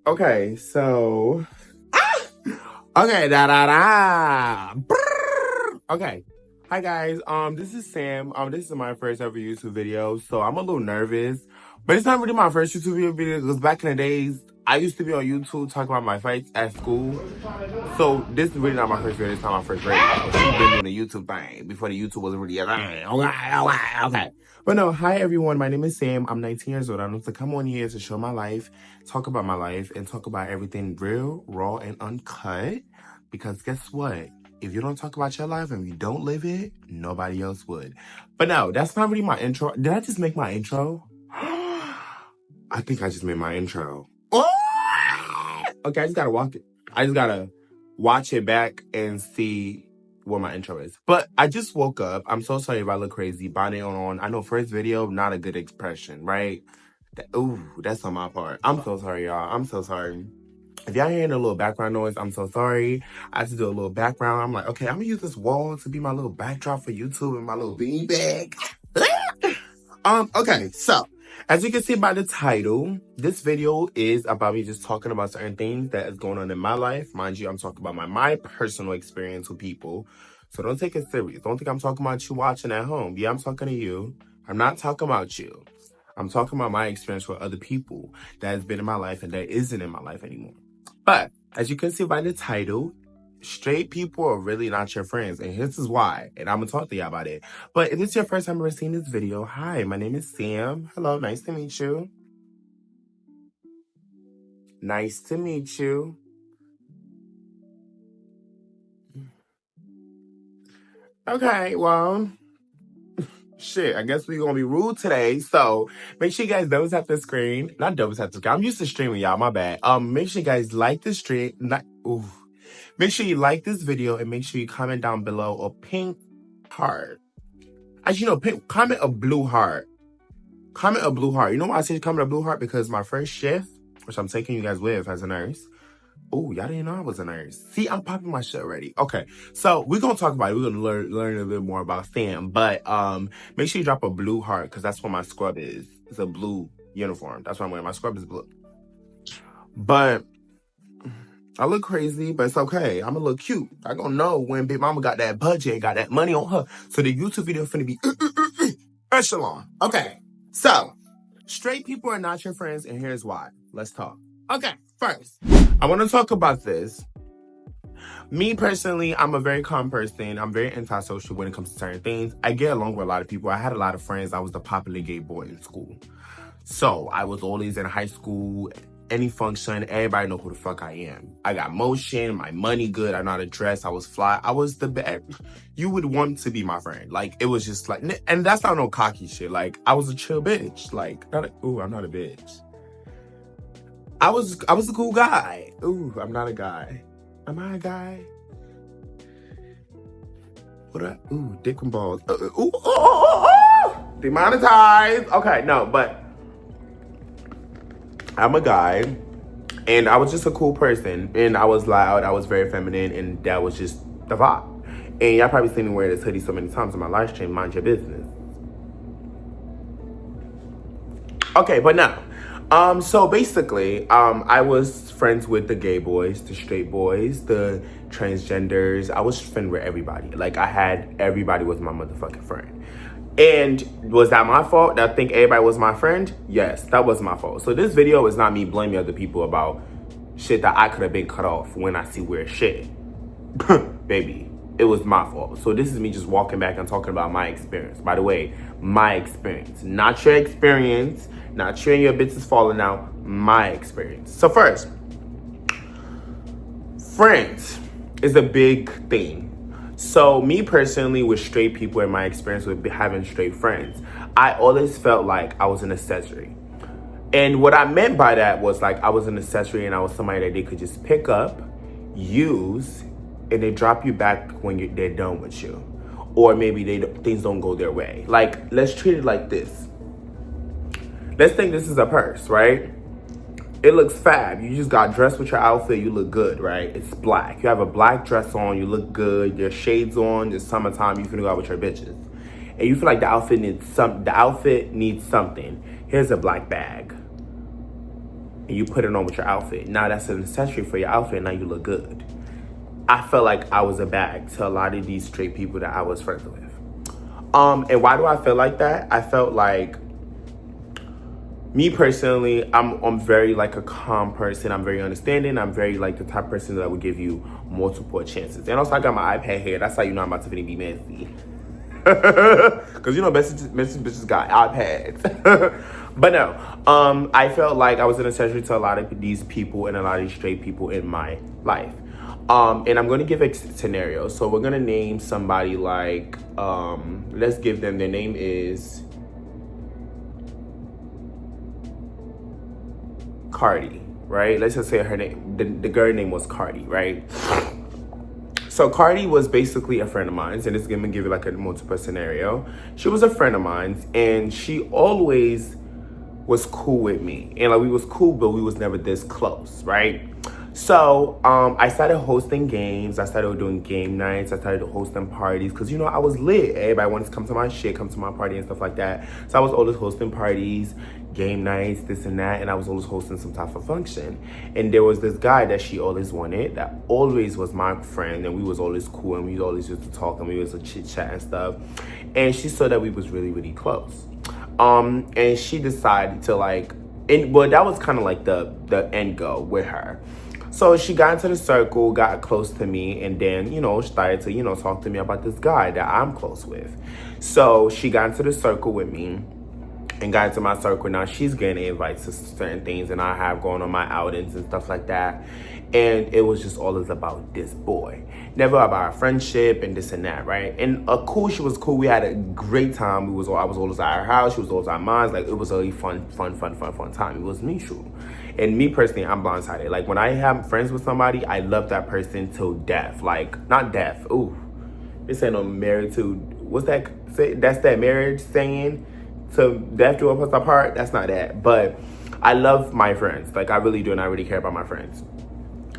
Okay, so okay, Brrr. Okay. Hi guys, this is Sam. This is my first ever YouTube video, so I'm a little nervous. But it's not really my first YouTube video because back in the days, I used to be on YouTube talking about my fights at school. So this is really not my first video, this is not my first radio. She's been doing the YouTube thing before the YouTube was really a thing. Okay. But no, hi everyone, my name is Sam. I'm 19 years old. I want to come on here to show my life, talk about my life, and talk about everything real, raw, and uncut. Because guess what? If you don't talk about your life and you don't live it, nobody else would. But no, that's not really my intro. Did I just make my intro? I think I just made my intro. Okay, I just gotta walk it. I just gotta watch it back and see what my intro is. But I just woke up. I'm so sorry if I look crazy. Bonnet on. I know first video, not a good expression, right? Ooh, that's on my part. I'm so sorry, y'all. I'm so sorry. If y'all hearing a little background noise, I'm so sorry. I have to do a little background. I'm like, okay, I'm gonna use this wall to be my little backdrop for YouTube and my little bean bag. Okay, so as you can see by the title, this video is about me just talking about certain things that is going on in my life. Mind you, I'm talking about my personal experience with people. So don't take it serious. Don't think I'm talking about you watching at home. Yeah, I'm talking to you. I'm not talking about you. I'm talking about my experience with other people that has been in my life and that isn't in my life anymore. But as you can see by the title, straight people are really not your friends. And this is why. And I'm going to talk to y'all about it. But if this is your first time ever seeing this video, hi, my name is Sam. Hello, nice to meet you. Nice to meet you. Okay, well, shit, I guess we're going to be rude today. So make sure you guys double tap the screen. Not double tap the screen. I'm used to streaming, y'all. My bad. Make sure you guys like the stream. Make sure you like this video and make sure you comment down below a pink heart. As you know, comment a blue heart. Comment a blue heart. You know why I say comment a blue heart? Because my first shift, which I'm taking you guys with as a nurse. Oh, y'all didn't know I was a nurse. See, I'm popping my shit already. Okay, so we're gonna talk about it. We're gonna learn a bit more about Sam. But make sure you drop a blue heart because that's what my scrub is. It's a blue uniform. That's what I'm wearing. My scrub is blue. But I look crazy, but it's okay. I'm gonna look cute. I gonna know when Big Mama got that budget, got that money on her. So the YouTube video finna be echelon. Okay, so straight people are not your friends, and here's why. Let's talk. Okay, first, I want to talk about this. Me personally, I'm a very calm person. I'm very antisocial when it comes to certain things. I get along with a lot of people. I had a lot of friends. I was the popular gay boy in school. So I was always in high school, any function, everybody know who the fuck I am. I got motion, my money good, I know how to dress, I was fly. I was the best. You would want to be my friend. Like, it was just like, and that's not no cocky shit. Like, I was a chill bitch. Like, I'm not a bitch. I was a cool guy. Ooh, I'm not a guy. Am I a guy? Ooh, dick and balls. Demonetized. Okay, no, but I'm a guy, and I was just a cool person, and I was loud, I was very feminine, and that was just the vibe. And y'all probably seen me wear this hoodie so many times in my live stream, mind your business. Okay, but now, so basically, I was friends with the gay boys, the straight boys, the transgenders. I was friends with everybody. Like, everybody was my motherfucking friend. And was that my fault? That I think everybody was my friend? Yes, that was my fault. So this video is not me blaming other people about shit that I could have been cut off when I see weird shit. Baby, it was my fault. So this is me just walking back and talking about my experience. By the way, my experience. Not your experience. Not you and your bitches falling out. My experience. So first, friends is a big thing. So me personally, with straight people, in my experience with having straight friends, I always felt like I was an accessory. And what I meant by that was like I was an accessory and I was somebody that they could just pick up, use, and they drop you back when they're done with you. Or maybe things don't go their way. Like, let's treat it like this. Let's think this is a purse, right? It looks fab. You just got dressed with your outfit. You look good, right? It's black. You have a black dress on. You look good. Your shades on. It's summertime. You finna go out with your bitches, and you feel like the outfit needs something. Here's a black bag. and you put it on with your outfit. Now that's an accessory for your outfit. Now you look good. I felt like I was a bag to a lot of these straight people that I was friends with. And why do I feel like that? I felt like, me personally, I'm very like a calm person. I'm very understanding. I'm very like the type of person that would give you multiple chances. And also I got my iPad here. That's how you know I'm about to be messy. Because you know bitches got iPads. But no, I felt like I was an accessory to a lot of these people and a lot of these straight people in my life. And I'm going to give a scenario. So we're going to name somebody like, let's give them, their name is Cardi, right? Let's just say her name, the girl name was Cardi, right? So Cardi was basically a friend of mine, and it's going to give you like a multiple scenario. She was a friend of mine, and she always was cool with me. And like we was cool, but we was never this close, right? So I started hosting games. I started doing game nights. I started hosting parties because, you know, I was lit. Everybody wanted to come to my shit, come to my party and stuff like that. So I was always hosting parties, game nights, this and that. And I was always hosting some type of function. And there was this guy that she always wanted that always was my friend. And we was always cool. And we always used to talk. And we was to chit chat and stuff. And she saw that we was really, really close. And she decided to like, well, that was kind of like the end goal with her. So she got into the circle, got close to me, and then, you know, started to, you know, talk to me about this guy that I'm close with. So she got into the circle with me and got into my circle. Now she's getting invites to certain things, and I have going on my outings and stuff like that. And it was just always about this boy. Never about our friendship and this and that, right? And she was cool. We had a great time. I was always at her house. She was always at mine. Like, it was a really fun time. It was mutual. And me personally, I'm blindsided. Like, when I have friends with somebody, I love that person till death. Like, not death. Ooh, this ain't no married to, what's that? That's that marriage saying, to death do us apart. That's not that. But I love my friends. Like, I really do, and I really care about my friends.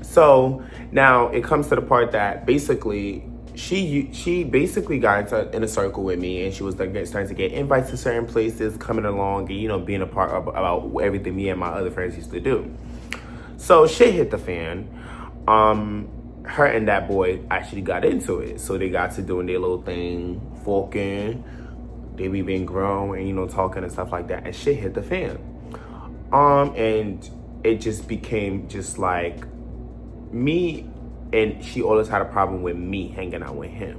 So now it comes to the part that basically she basically got in a circle with me, and she was like starting to get invites to certain places, coming along, and, you know, being a part of about everything me and my other friends used to do. So shit hit the fan. Her and that boy actually got into it. So they got to doing their little thing, forking. They be being grown and, you know, talking and stuff like that. And shit hit the fan. And it just became just like me, and she always had a problem with me hanging out with him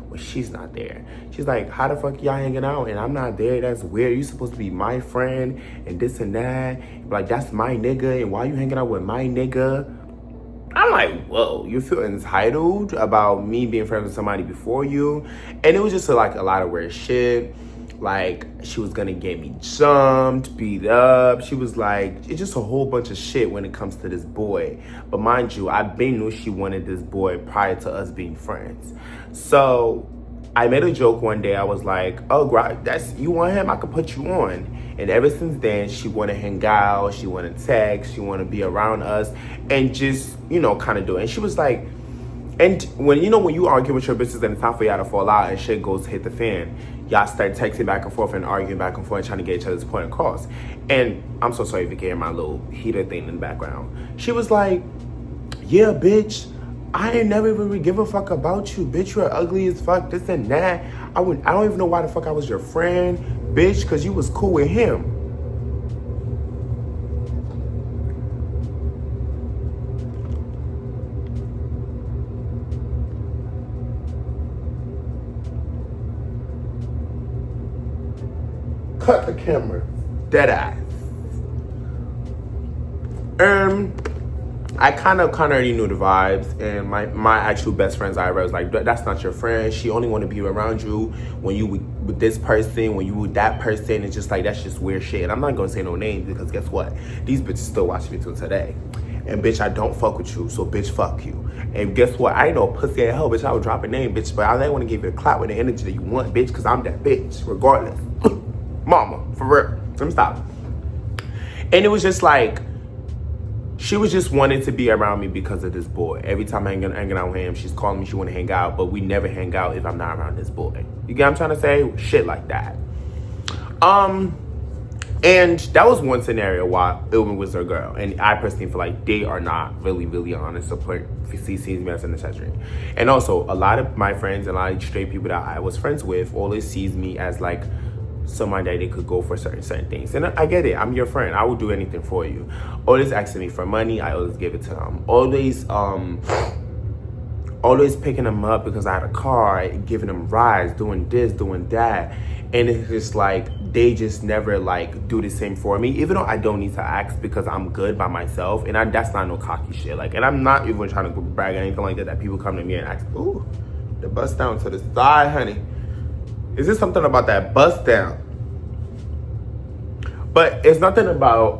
when she's not there. She's like, how the fuck y'all hanging out and I'm not there? That's weird. You supposed to be my friend and this and that. Like, that's my nigga, and why you hanging out with my nigga? I'm like, whoa, you feel entitled about me being friends with somebody before you? And it was just like a lot of weird shit. Like, she was gonna get me jumped, beat up. She was like, it's just a whole bunch of shit when it comes to this boy. But mind you, I been knew she wanted this boy prior to us being friends. So I made a joke one day. I was like, oh, that's, you want him? I could put you on. And ever since then, she want to hang out. She want to text. She want to be around us and just, you know, kind of do it. And she was like, and when, you know, when you argue with your bitches and it's time for y'all to fall out and shit goes to hit the fan, y'all start texting back and forth and arguing back and forth, trying to get each other's point across. And I'm so sorry if you can hear my little heater thing in the background. She was like, yeah, bitch, I ain't never even really give a fuck about you, bitch. You're ugly as fuck, this and that. I don't even know why the fuck I was your friend, bitch, because you was cool with him. Cut the camera. Dead eye. I kind of already knew the vibes, and my actual best friends I was like, that's not your friend. She only want to be around you when you with this person, when you with that person. It's just like, that's just weird shit. And I'm not gonna say no names because guess what? These bitches still watch me till today. And bitch, I don't fuck with you, so bitch, fuck you. And guess what? I ain't no pussy at hell, bitch. I would drop a name, bitch, but I ain't want to give you the clout with the energy that you want, bitch, because I'm that bitch, regardless. Mama, for real. Let me stop. And it was just like, she was just wanting to be around me because of this boy. Every time I'm hanging out with him, she's calling me, she want to hang out, but we never hang out if I'm not around this boy. You get what I'm trying to say? Shit like that. And that was one scenario why Ilman was her girl. And I personally feel like they are not really, really honest support sees me as an accessory. And also, a lot of my friends and a lot of straight people that I was friends with always sees me as like somebody that they could go for certain things. And I get it. I'm your friend. I will do anything for you. Always asking me for money. I always give it to them. Always picking them up because I had a car, giving them rides, doing this, doing that. And it's just like, they just never like do the same for me, even though I don't need to ask because I'm good by myself. And that's not no cocky shit. Like, and I'm not even trying to brag or anything like that, that people come to me and ask, ooh, the bust down to the side, honey. Is there something about that bust down? But it's nothing about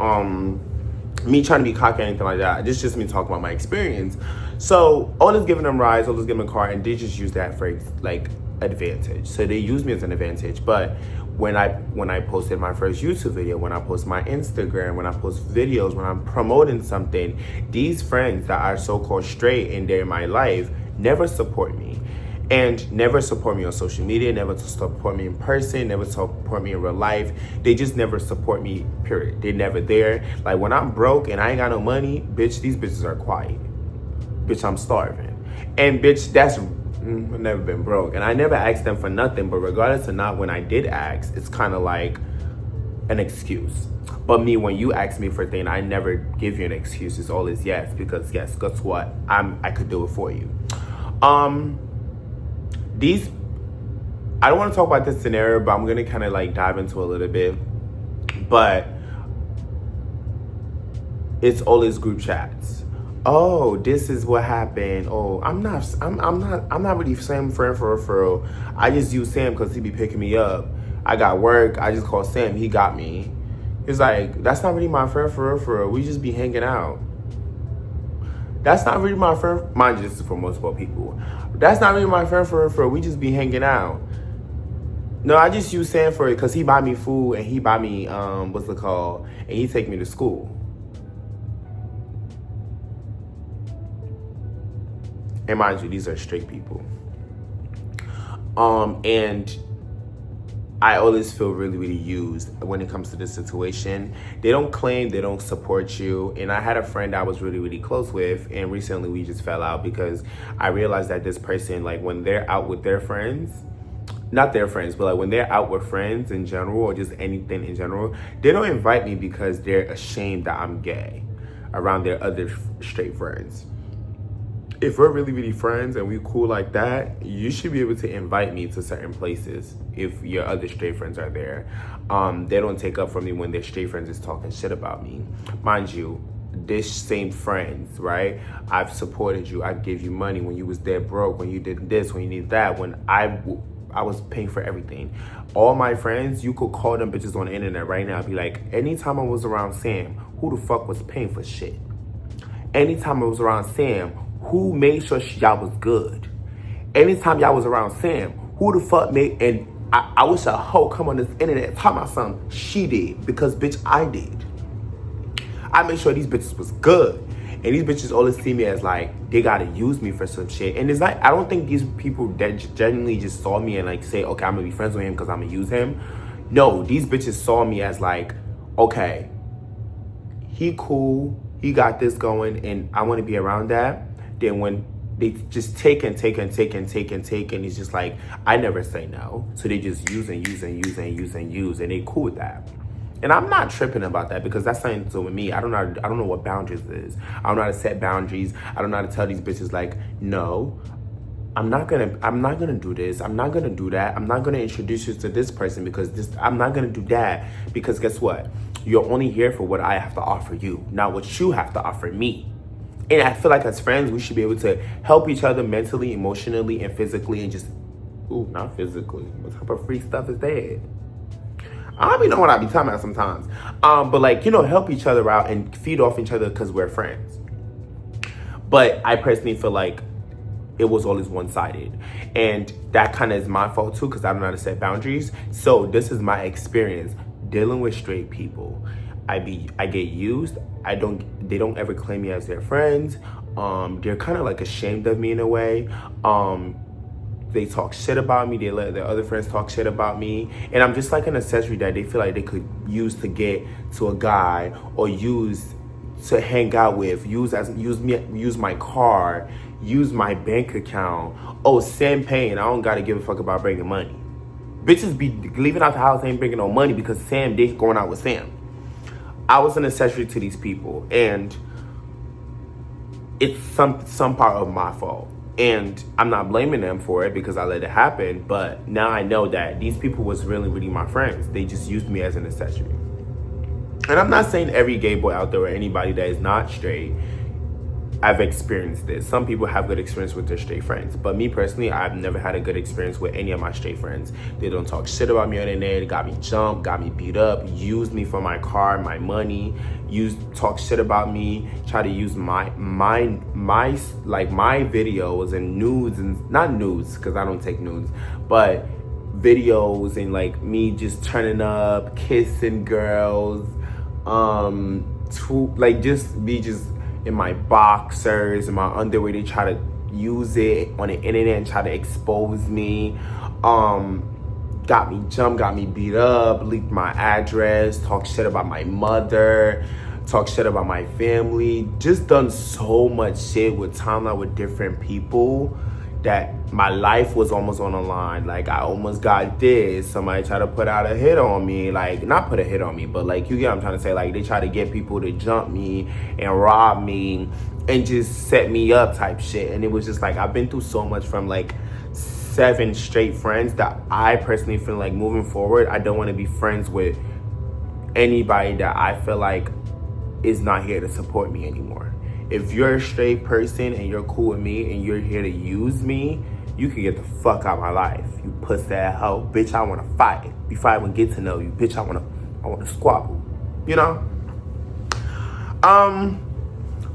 me trying to be cocky or anything like that. This is just me talking about my experience. So always giving them rides, always giving them a car, and they just use that for like advantage. So they use me as an advantage. But when I posted my first YouTube video, when I post my Instagram, when I post videos, when I'm promoting something, these friends that are so-called straight and they're in my life never support me. And never support me on social media, never support me in person, never support me in real life. They just never support me, period. They're never there. Like when I'm broke and I ain't got no money, bitch, these bitches are quiet. Bitch, I'm starving. And bitch, I've never been broke. And I never asked them for nothing, but regardless of not when I did ask, it's kind of like an excuse. But me, when you ask me for a thing, I never give you an excuse. It's always yes, because yes, guess what? I could do it for you. I don't want to talk about this scenario, but I'm going to kind of like dive into a little bit. But it's always group chats. Oh, this is what happened. Oh, I'm not really Sam friend for real. I just use Sam because he be picking me up. I got work. I just call Sam. He got me. It's like, that's not really my friend for real. We just be hanging out. That's not really my friend. Mind you, this is for multiple people. That's not really my friend for real. We just be hanging out. No, I just use Sam for it because he buy me food and he buy me, what's it called? And he take me to school. And mind you, these are straight people. And I always feel really, really used when it comes to this situation. They don't claim, they don't support you. And I had a friend I was really, really close with, and recently we just fell out because I realized that this person, like when they're out with their friends, not their friends, but like when they're out with friends in general or just anything in general, they don't invite me because they're ashamed that I'm gay around their other straight friends. If we're really, really friends and we cool like that, you should be able to invite me to certain places if your other straight friends are there. They don't take up for me when their straight friends is talking shit about me. Mind you, this same friends, right? I've supported you. I gave you money when you was dead broke, when you did this, when you need that, when I was paying for everything. All my friends, you could call them bitches on the internet right now and be like, anytime I was around Sam, who the fuck was paying for shit? Anytime I was around Sam, who made sure y'all was good? Anytime y'all was around Sam, who the fuck made, and I wish a hoe come on this internet and talk about something. She did, because bitch, I did. I made sure these bitches was good. And these bitches always see me as like, they gotta use me for some shit. And it's like, I don't think these people that genuinely just saw me and like say, okay, I'm gonna be friends with him because I'm gonna use him. No, these bitches saw me as like, okay, he cool, he got this going, and I wanna be around that. Then when they just take, and it's just like, I never say no. So they just use, and they cool with that. And I'm not tripping about that because that's something to do with me. I don't know what boundaries is. I don't know how to set boundaries. I don't know how to tell these bitches like, no, I'm not gonna do this. I'm not gonna do that. I'm not gonna introduce you to this person because I'm not gonna do that because guess what? You're only here for what I have to offer you, not what you have to offer me. And I feel like as friends, we should be able to help each other mentally, emotionally, and physically, and just, not physically. What type of free stuff is that? I don't even know what I be talking about sometimes. But like, help each other out and feed off each other because we're friends. But I personally feel like it was always one-sided. And that kind of is my fault too because I don't know how to set boundaries. So this is my experience dealing with straight people. I get used. They don't ever claim me as their friends. They're kind of like ashamed of me in a way. They talk shit about me. They let their other friends talk shit about me. And I'm just like an accessory that they feel like they could use to get to a guy or use to hang out with, use my car, use my bank account. Oh, Sam Payne, I don't gotta give a fuck about bringing money. Bitches be leaving out the house, ain't bringing no money because Sam did going out with Sam. I was an accessory to these people, and it's some part of my fault. And I'm not blaming them for it because I let it happen, but now I know that these people was really my friends. They just used me as an accessory. And I'm not saying every gay boy out there or anybody that is not straight, I've experienced this. Some people have good experience with their straight friends. But me personally, I've never had a good experience with any of my straight friends. They don't talk shit about me on the net, got me jumped, got me beat up, used me for my car, my money, talk shit about me, try to use my videos and nudes, and not nudes, because I don't take nudes, but videos and like me just turning up, kissing girls, just in my boxers and my underwear. They try to use it on the internet and try to expose me. Got me jumped, got me beat up, leaked my address, talk shit about my mother, talk shit about my family. Just done so much shit with timeline with different people that my life was almost on the line. Like, I almost got this. Somebody tried to put out a hit on me. Like, not put a hit on me, but like, you get what I'm trying to say. Like, they try to get people to jump me and rob me and just set me up type shit. And it was just like, I've been through so much from like 7 straight friends that I personally feel like moving forward, I don't want to be friends with anybody that I feel like is not here to support me anymore. If you're a straight person and you're cool with me and you're here to use me, you can get the fuck out of my life. You pussy ass hoe. Bitch, I want to fight. Before I even get to know you, bitch, I want to squabble. You know?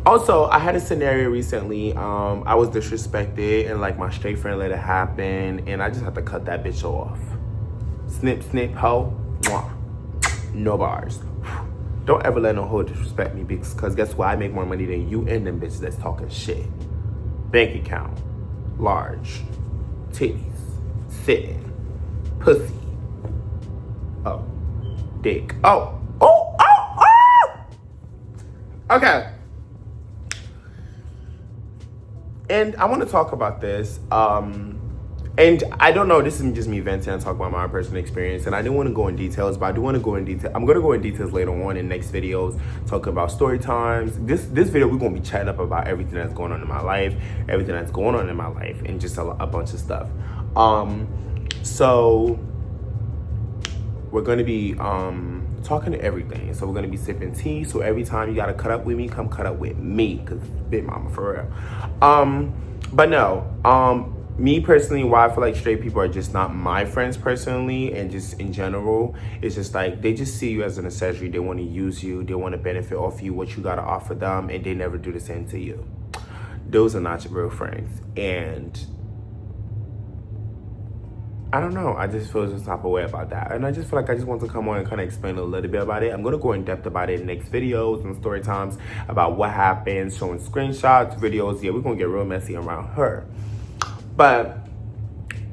Also, I had a scenario recently. I was disrespected and like my straight friend let it happen, and I just had to cut that bitch off. Snip, snip, hoe. Mwah. No bars. Don't ever let no hoe disrespect me, because guess what? I make more money than you and them bitches that's talking shit. Bank account, large, titties, sitting, pussy, oh, dick, oh. Okay. And I want to talk about this. And I don't know, this is just me venting and talking about my personal experience, and I didn't want to go in details, but I do want to go in detail. I'm going to go in details later on in next videos, talking about story times. This video, we're going to be chatting up about everything that's going on in my life, and just a bunch of stuff. So we're going to be talking to everything. So we're going to be sipping tea. So every time you got to cut up with me, come cut up with me, because big mama for real. But no, me personally, why I feel like straight people are just not my friends personally, and just in general, it's just like they just see you as an accessory. They want to use you. They want to benefit off you, what you got to offer them, and they never do the same to you. Those are not your real friends. And I don't know, I just feel some type of way about that. And I just feel like I just want to come on and kind of explain a little bit about it. I'm going to go in depth about it in next videos and story times about what happened, showing screenshots, videos. Yeah, we're going to get real messy around her. But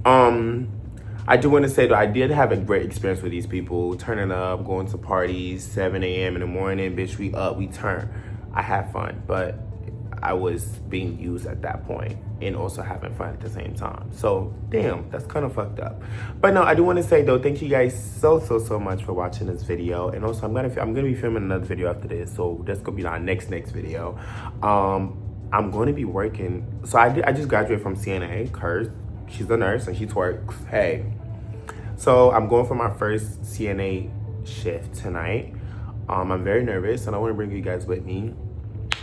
I do want to say that I did have a great experience with these people, turning up, going to parties, 7 a.m. in the morning, bitch, we up, we turn. I had fun, but I was being used at that point and also having fun at the same time. So, damn, that's kind of fucked up. But no, I do want to say, though, thank you guys so much for watching this video. And also, I'm gonna be filming another video after this, so that's gonna be our next video. I'm going to be working. So I just graduated from CNA. Curse, she's a nurse and she twerks. Hey. So I'm going for my first CNA shift tonight. I'm very nervous, and I want to bring you guys with me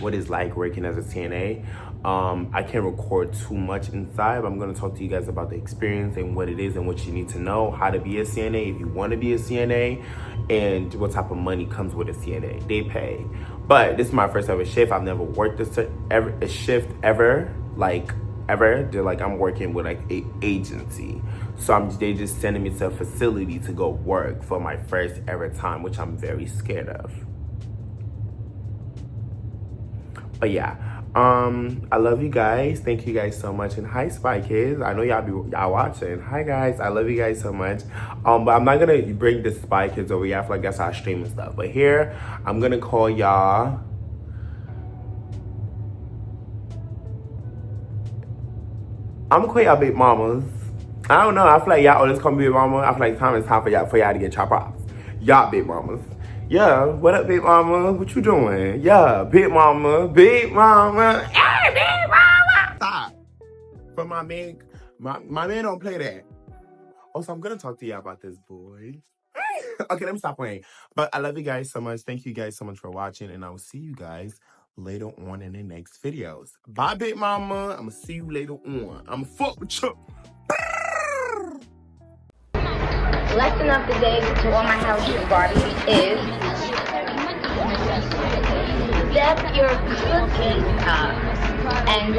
what it's like working as a CNA. I can't record too much inside, but I'm going to talk to you guys about the experience and what it is and what you need to know, how to be a CNA if you want to be a CNA, and what type of money comes with a CNA. They pay. But this is my first ever shift. I've never worked a shift ever, like ever. They're like, I'm working with like an agency. So they just sending me to a facility to go work for my first ever time, which I'm very scared of. But yeah, I love you guys. Thank you guys so much. And hi, Spy Kids. I know y'all watching. Hi guys. I love you guys so much. But I'm not gonna bring the Spy Kids over here. I feel like that's our streaming stuff. But here, I'm gonna call y'all. I'm gonna call y'all big mamas. I don't know. I feel like y'all always call me big mama. I feel like time is time for y'all to get your props. Y'all big mamas. Yeah, what up, big mama? What you doing? Yeah, big mama, big mama. Hey, big mama. Stop. But my man don't play that. Also, I'm gonna talk to y'all about this boy. Okay, let me stop playing. But I love you guys so much. Thank you guys so much for watching, and I'll see you guys later on in the next videos. Bye, big mama. I'm gonna see you later on. I'm fuck with you. Lesson of the day to all my household Barbies is step your cookies up. And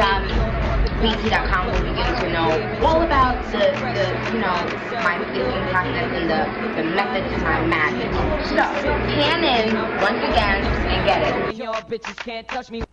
BT.com will begin to know all about the my baking process and the method to my madness. So, can in once again and get it. Your bitches can't touch me.